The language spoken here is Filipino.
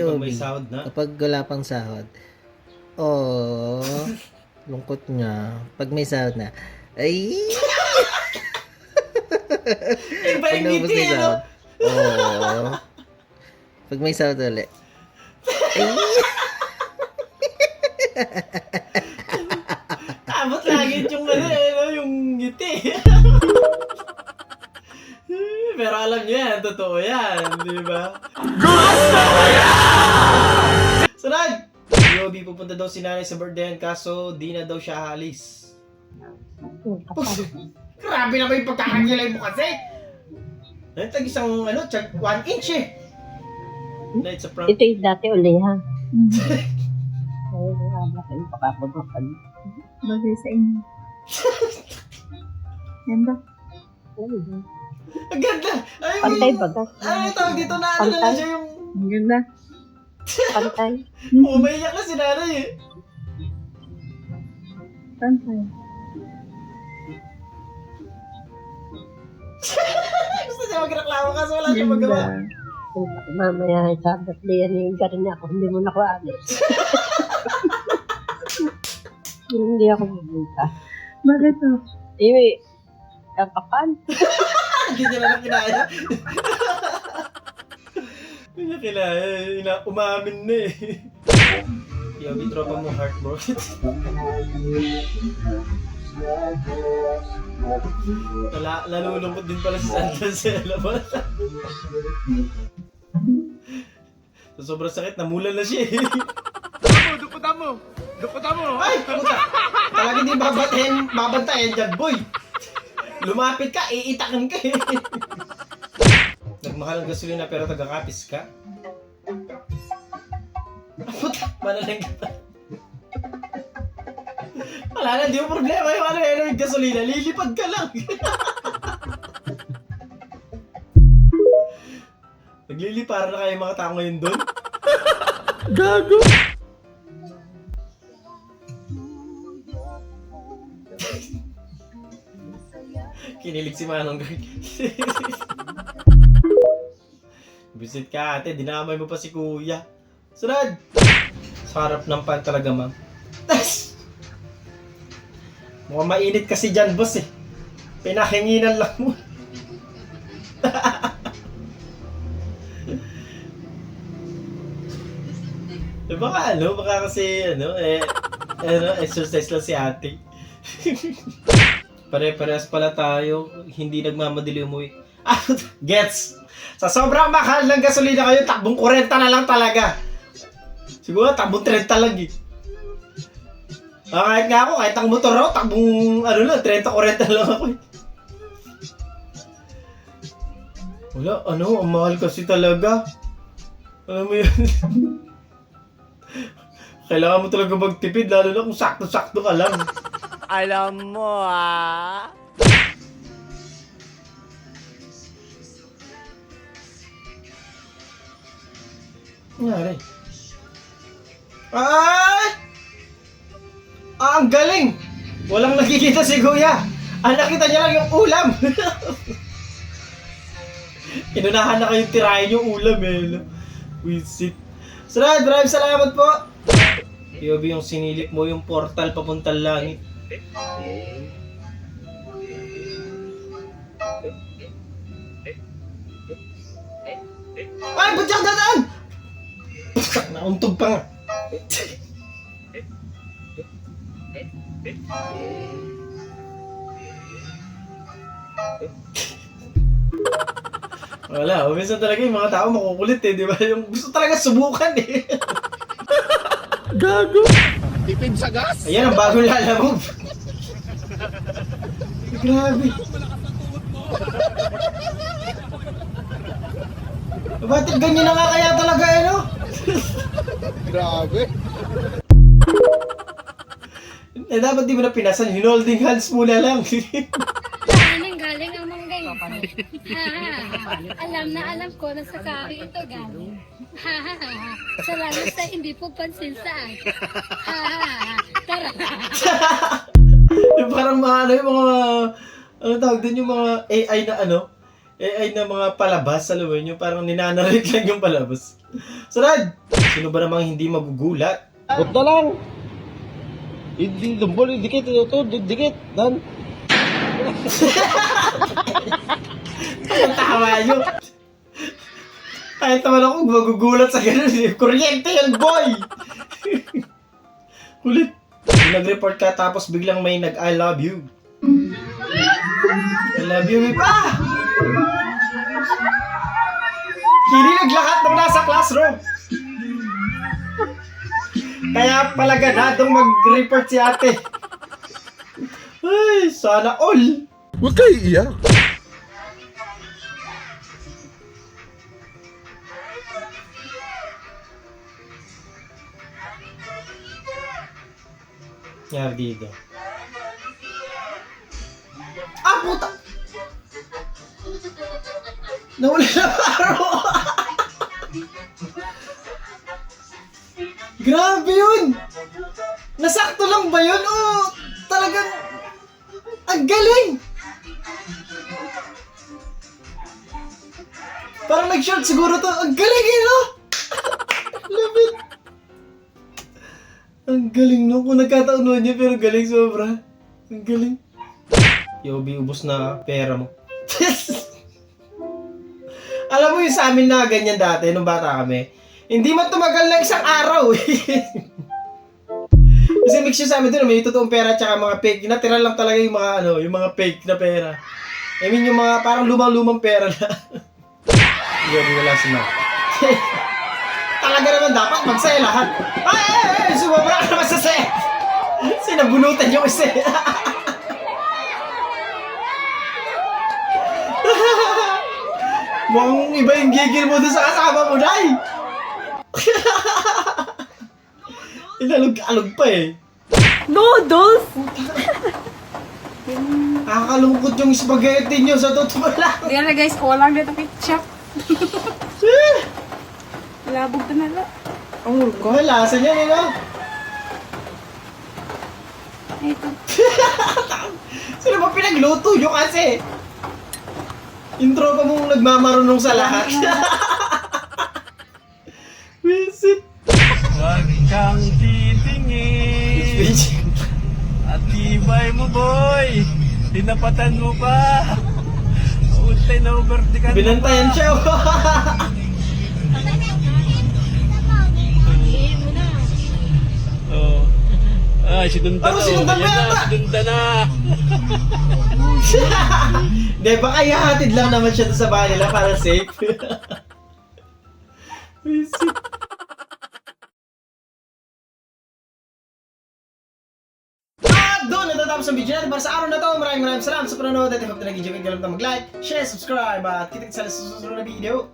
Pag may Obi. sahod na. Kapag wala pang sahod. Oh, lungkot niya. Pag may sahod na. Ay! Iba Pag yung naubos ngiti, na yung ano? sahod. Oh. Pag may sahod ulit. Ay! Abot lagi yung yung ngiti. Pero alam niyo yan, totoo yan, di ba? Gusto ko yan! Sunod! Yobi, pupunta daw si nanay sa birthday kaso di na daw siya halis. Grabe naman yung pagkakagilay mo kasi! Nagtag isang, 1 inch eh. Na it's a prank. Ito yung dati uli ha. Ay, wala ko yung pakapudukan. Bagay sa inyo. Yan ba? Ang ganda! Ay, Pantay bagat. Ano tawag dito na ano na lang siya yung... Ang ganda. Pantay. Umaiyak na si nanay eh. Pantay. Gusto niya magreklamo kasi wala siya magawa. Mamaya sa birthday yan yung garin niya ako. Hindi mo na ko alis. Hindi ako pumunta. Bakit to? Eh, kapakan. Hindi niya lang kinaya. Hindi niya kinaya. Umamin na eh. Yobi, tropa mo heart bro. Nalulungkot din pala si Sandra sa labas. So, sobrang sakit, namulan na siya eh. Duputan mo! Duputan mo! Ay! Puta! Talagang di babantayan dyan, boy! Lumapit ka, iitakan ka eh. Nagmahal ang gasolina pero taga-kapis ka? Puta! Manalang ka pa. Wala na, di mo problema yung yung gasolina. Lilipad ka lang. Nagliliparan na kayo mga tao ngayon doon? Gago! Kinilig si Manong Guard. Visit ka ate, dinamay mo pa si kuya. Sunod! Sa harap ng pan talaga, ma'am. Mukhang mainit kasi dyan, boss eh. Pinahinginan lang mo. Baka kasi, exercise lang si ate. Pare-parehas pala tayo, hindi nagmamadali umuwi. Gets! Sa sobrang mahal ng gasolina kayo, takbong 40 na lang talaga. Siguro, takbong 30 lang eh. Kahit nga ako, kahit ang motor ako, takbong 30-40 lang ako eh. Wala, ang mahal kasi talaga. Alam mo yun? Kailangan mo talaga magtipid, lalo na kung sakto-sakto ka lang. Alam mo ah! Nangyari? Ay! Ang galing! Walang nakikita si Kuya. Ang nakita niya lang yung ulam. Inunahan na kayong tirahin yung ulam eh. Wisit. Sarad, maraming salamat po. Yobi, yung sinilip mo yung portal papuntang langit. Ay, ba't siyang dadaan? Nauntog pa nga. Wala, minsan talaga yung mga tao makukulit eh, di ba? Yung gusto talaga subukan eh. Gago! Tipid sa gas! Ayan ang bagong lalamog. Grabe. Bakit ganyan na nga kaya talaga eh, no? Grabe! Dapat di mo na pinasan, hinolding hands muna lang. Saan galing ang manggay ito? Alam na alam ko na sa kari ito galing. Salamat sa hindi po pansin saan. Tara. Yung parang mga yung mga, tawag din yung mga AI na AI na mga palabas, alam mo yun, yung parang ninanarate lang yung palabas. Sunod! Sino ba namang hindi magugulat? Huwag na lang. Hindi, dumbol, dikit, ito, dikit. Dan. Ang tawa nyo. Kahit naman ako magugulat sa ganun. Kuryente yan, boy! Kulit. Yung nag-report ka tapos biglang may nag-I love you. I love you, ah! Kinilig lahat nung nasa classroom. Kaya pala ganadong mag-report si ate. Ay, sana all. Huwag kayo iiyak. Nangyari dito. Ah, puta! Nawala na araw! Grabe yun! Nasakto lang ba yun? O talagang... Ang galing! Parang nag-short siguro to. Ang galing eh, no? Love it! Ang galing, no? Kung nagkataon mo niya, pero galing sobra. Ang galing. Yobi, ubos na pera mo. Alam mo yung sa amin na ganyan dati, nung bata kami, hindi man tumagal na isang araw eh. Kasi mix yun sa amin doon, may totoong pera at saka mga fake. Natira lang talaga yung mga ano, yung mga fake na pera. I mean yung mga parang lumang-lumang pera na. Yobi, wala sila. Talaga naman dapat magsaya lahat. Ay! Sumabra ka naman sa set! Sinabunutan yung isa. Mukhang iba yung gigil mo doon sa kasama mo, Day! Inalog-alog pa eh. Noodles! Nakakalungkot yung spaghetti nyo sa totoo lang. Yan na guys, kulang dito ketchup. Labog na nila. Ang ulko. Ano lasa niya, no? Ito. Sino ba pinagluto nyo kasi? Intro pa mong nagmamarunong sa lahat. Visit. Huwag kang titingin. At tibay mo, boy. Tinapatan mo pa. Ultay na overtikan mo pa. Binantayan siya. Oh. Ay, sinundan Ano, na. sinundan ba Ayan yata? na, sinundan na. Hindi, baka ihahatid lang naman siya doon sa bahay nila para safe. Visit. Doon natatapos ang video natin para sa araw na to. Maraming salamat sa panonood at I hope na nag-enjoy kayo. Mag-like, share, subscribe at kita sa susunod na video.